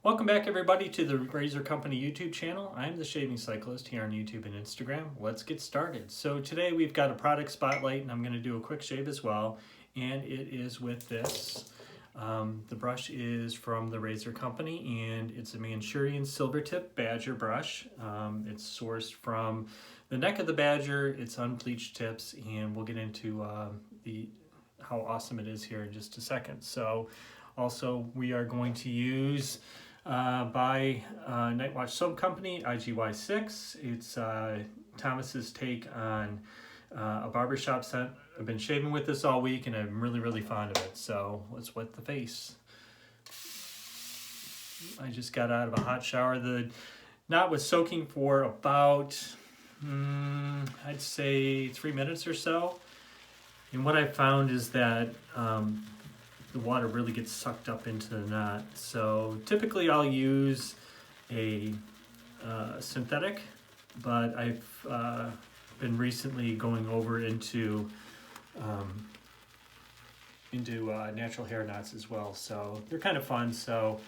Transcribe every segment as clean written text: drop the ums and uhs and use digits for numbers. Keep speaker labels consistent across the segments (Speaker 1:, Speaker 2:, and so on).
Speaker 1: Welcome back everybody to the Razor Company YouTube channel. I'm the Shaving Cyclist here on YouTube and Instagram. Let's get started. So today we've got a product spotlight and I'm going to do a quick shave as well. And it is with this. The brush is from the Razor Company and it's a Manchurian Silvertip Badger brush. It's sourced from the neck of the badger, it's unbleached tips, and we'll get into how awesome it is here in just a second. So also we are going to use by Night Watch Soap Company, IGY6. It's Thomas's take on a barbershop scent. I've been shaving with this all week and I'm really fond of it. So let's wet the face. I just got out of a hot shower. The knot was soaking for about, I'd say 3 minutes or so. And what I found is that the water really gets sucked up into the knot. So typically I'll use a synthetic, but I've been recently going over into natural hair knots as well. So they're kind of fun. So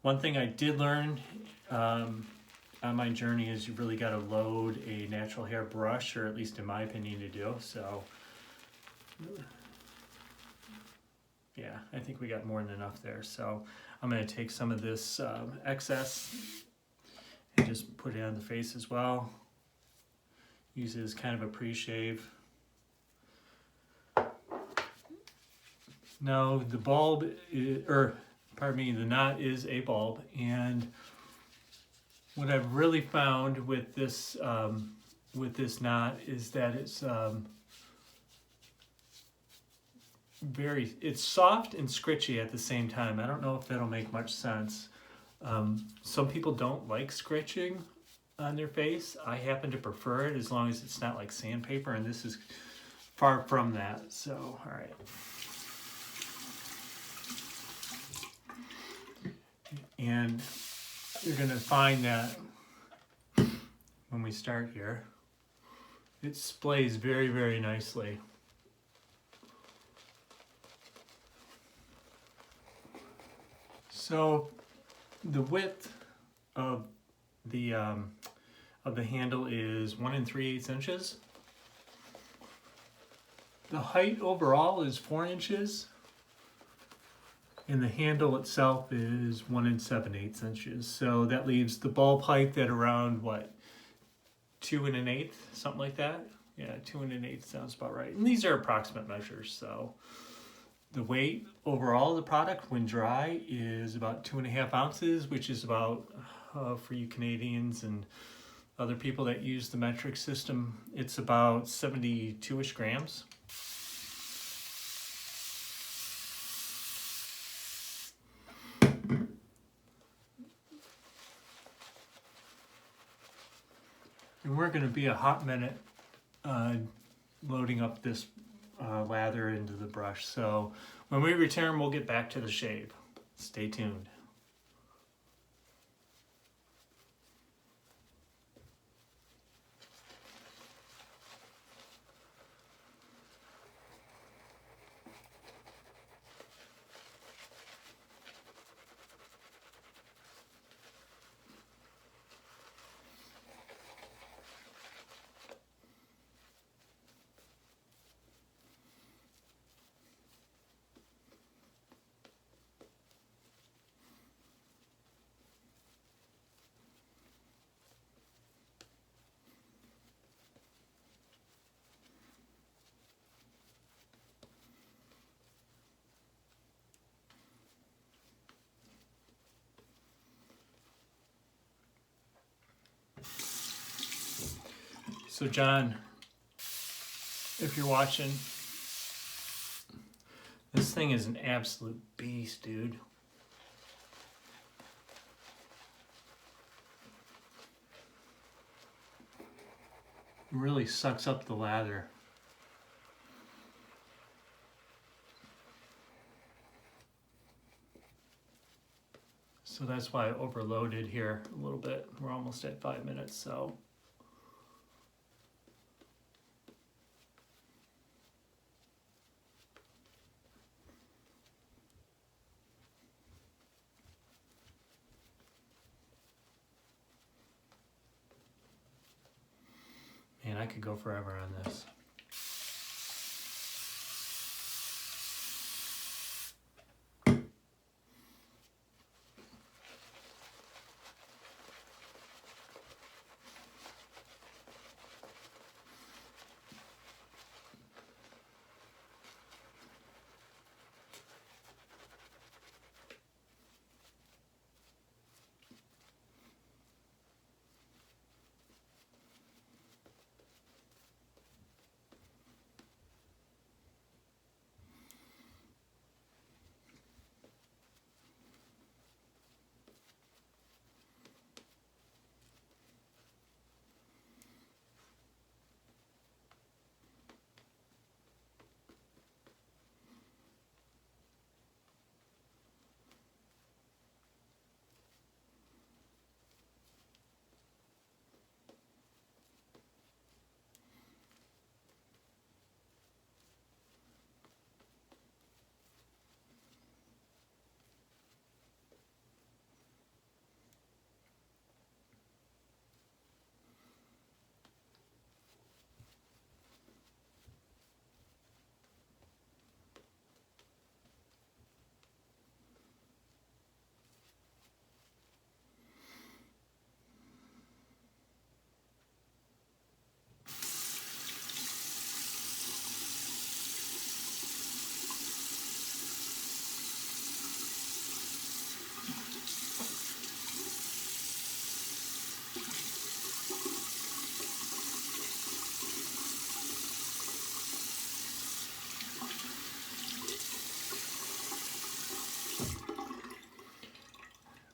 Speaker 1: one thing I did learn on my journey is you really got to load a natural hair brush, or at least in my opinion you do. So yeah, I think we got more than enough there. So I'm going to take some of this excess and just put it on the face as well. Use it as kind of a pre-shave. Now the bulb, the knot is a bulb, and what I've really found with this knot is that it's it's soft and scritchy at the same time. I don't know if that'll make much sense. Some people don't like scritching on their face. I happen to prefer it as long as it's not like sandpaper, and this is far from that. So, all right. And you're gonna find that when we start here, it splays very nicely. So the width of the handle is 1 3/8 inches. The height overall is 4 inches, and the handle itself is 1 7/8 inches. So that leaves the bulb height at around what, 2 1/8, something like that. Yeah, 2 1/8 sounds about right. And these are approximate measures. So the weight overall of the product when dry is about 2.5 ounces, which is about, for you Canadians and other people that use the metric system, it's about 72-ish grams. And we're going to be a hot minute loading up this lather into the brush. So when we return, we'll get back to the shave. Stay tuned. So John, if you're watching, this thing is an absolute beast, dude. It really sucks up the lather. So that's why I overloaded here a little bit. We're almost at 5 minutes, so. I could go forever on this.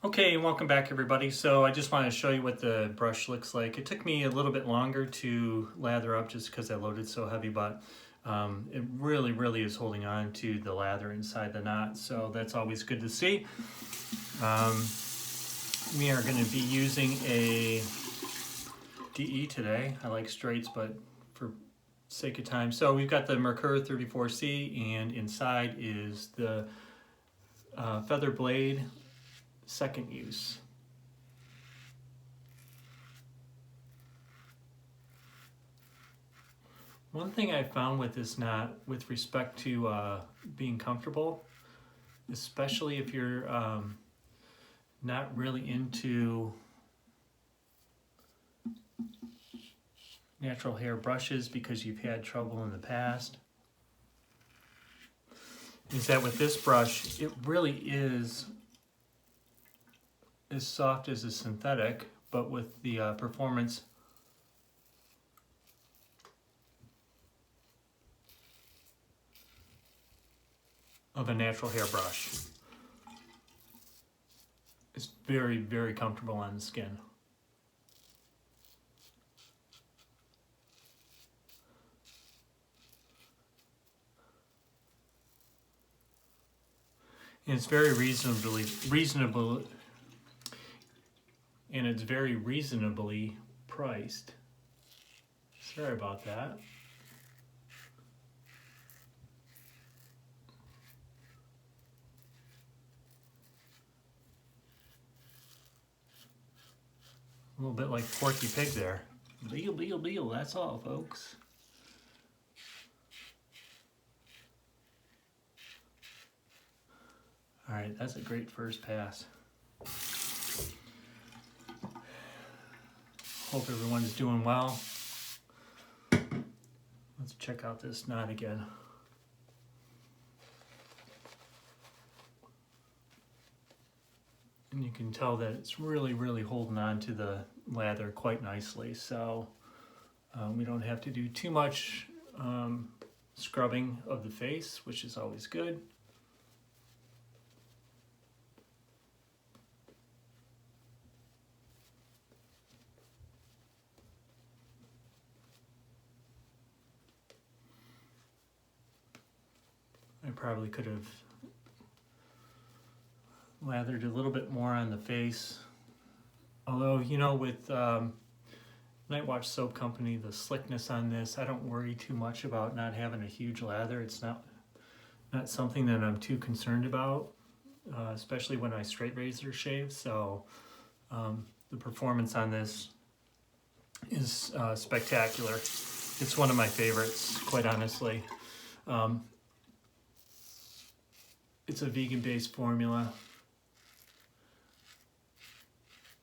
Speaker 1: Okay, welcome back everybody. So I just wanted to show you what the brush looks like. It took me a little bit longer to lather up just because I loaded so heavy, but it really is holding on to the lather inside the knot, so that's always good to see. We are going to be using a DE today. I like straights, but for sake of time. So we've got the Merkur 34C, and inside is the feather blade second use. One thing I found with this knot with respect to being comfortable, especially if you're not really into natural hair brushes because you've had trouble in the past, is that with this brush, it really is as soft as a synthetic, but with the performance of a natural hair brush. It's very comfortable on the skin. And it's very reasonable, and it's very reasonably priced. Sorry about that. A little bit like Porky Pig there. Deal, that's all, folks. All right, that's a great first pass. Hope everyone's doing well. Let's check out this knot again. And you can tell that it's really holding on to the lather quite nicely. So we don't have to do too much scrubbing of the face, which is always good. I probably could have lathered a little bit more on the face. Although, you know, with Night Watch Soap Company, the slickness on this, I don't worry too much about not having a huge lather. It's not something that I'm too concerned about, especially when I straight razor shave. So the performance on this is spectacular. It's one of my favorites, quite honestly. It's a vegan-based formula,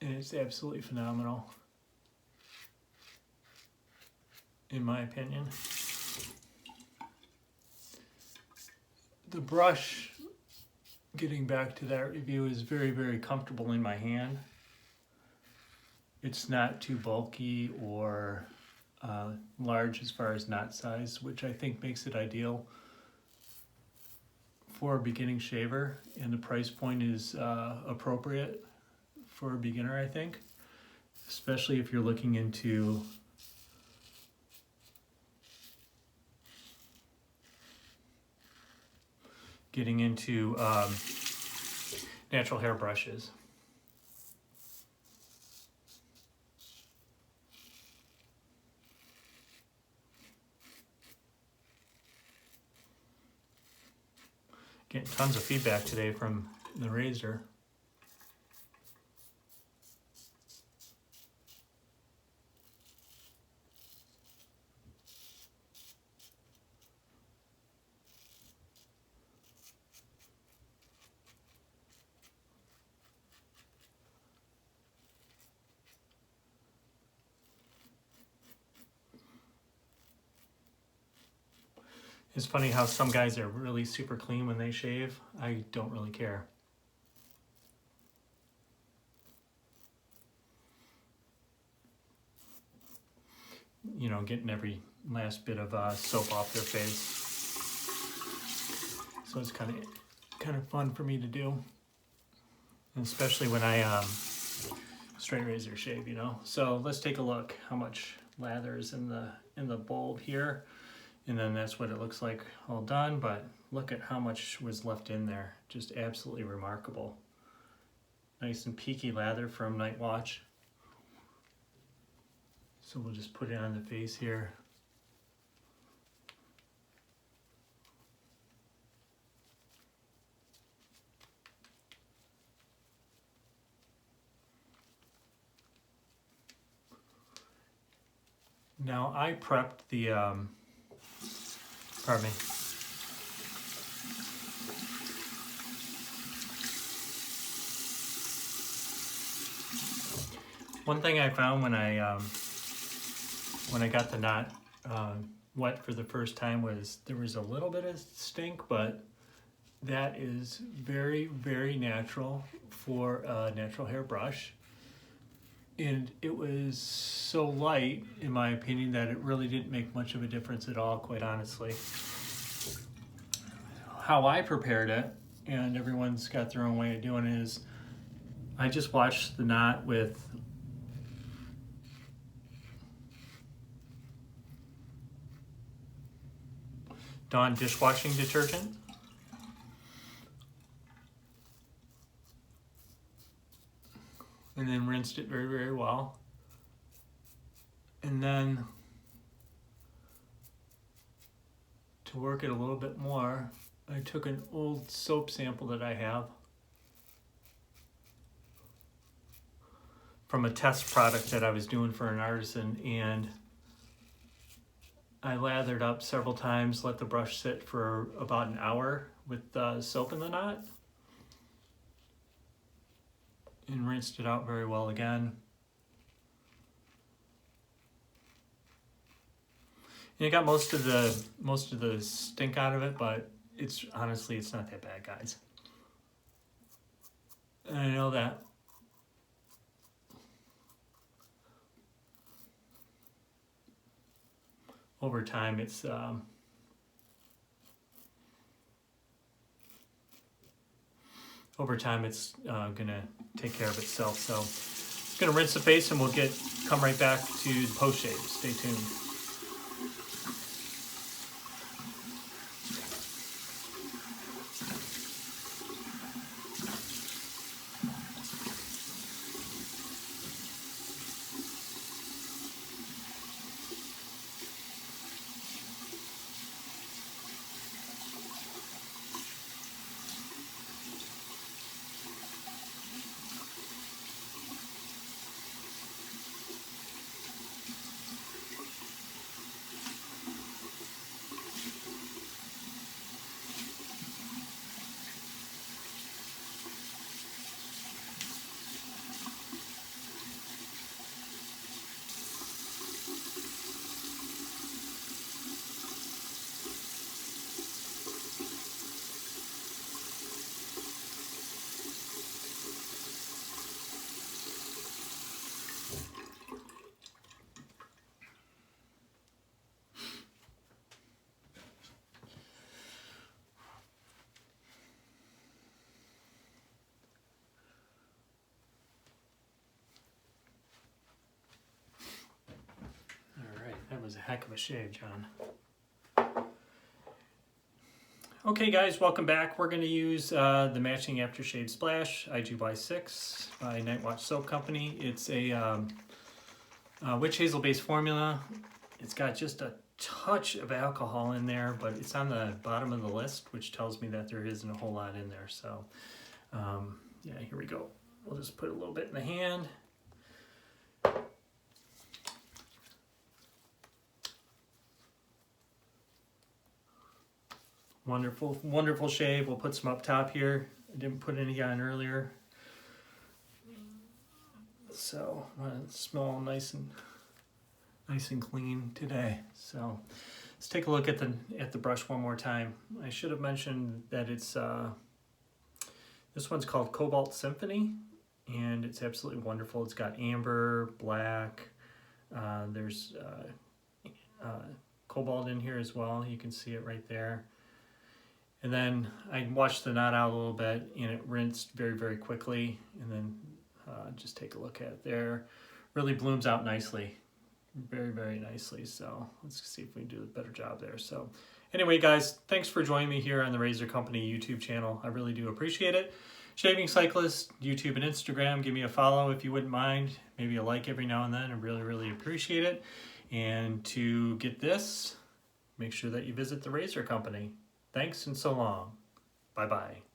Speaker 1: and it's absolutely phenomenal, in my opinion. The brush, getting back to that review, is very, very comfortable in my hand. It's not too bulky or large as far as knot size, which I think makes it ideal for a beginning shaver, and the price point is appropriate for a beginner, I think, especially if you're looking into getting into natural hair brushes. Getting tons of feedback today from the razor. It's funny how some guys are really super clean when they shave. I don't really care. You know, getting every last bit of soap off their face. So it's kind of fun for me to do, and especially when I straight razor shave, you know. So let's take a look how much lather is in the bulb here. And then that's what it looks like all done, but look at how much was left in there. Just absolutely remarkable. Nice and peaky lather from Night Watch. So we'll just put it on the face here. Now I prepped the, pardon me. One thing I found when I got the knot wet for the first time was there was a little bit of stink, but that is very, very natural for a natural hair brush. And it was so light, in my opinion, that it really didn't make much of a difference at all, quite honestly. How I prepared it, and everyone's got their own way of doing it, is I just washed the knot with Dawn dishwashing detergent. And then rinsed it very, very well. And then to work it a little bit more, I took an old soap sample that I have from a test product that I was doing for an artisan, and I lathered up several times, let the brush sit for about an hour with soap in the knot, and rinsed it out very well again. And it got most of the stink out of it, but honestly it's not that bad, guys. And I know that over time it's gonna take care of itself. So it's gonna rinse the face, and we'll come right back to the post shave. Stay tuned. was a heck of a shave, John. Okay guys, welcome back. We're going to use the matching aftershave splash IGY6 by Night Watch Soap Company. It's a witch hazel based formula. It's got just a touch of alcohol in there, but it's on the bottom of the list, which tells me that there isn't a whole lot in there. So yeah, here we go. We'll just put a little bit in the hand. Wonderful, wonderful shave. We'll put some up top here. I didn't put any on earlier. So smell nice and clean today. So let's take a look at the brush one more time. I should have mentioned that it's this one's called Cobalt Symphony, and it's absolutely wonderful. It's got amber, black. There's cobalt in here as well. You can see it right there. And then I washed the knot out a little bit, and it rinsed very, very quickly. And then just take a look at it there. Really blooms out nicely, very, very nicely. So let's see if we can do a better job there. So anyway, guys, thanks for joining me here on the Razor Company YouTube channel. I really do appreciate it. Shaving Cyclist, YouTube and Instagram. Give me a follow if you wouldn't mind. Maybe a like every now and then. I really, really appreciate it. And to get this, make sure that you visit the Razor Company. Thanks and so long. Bye-bye.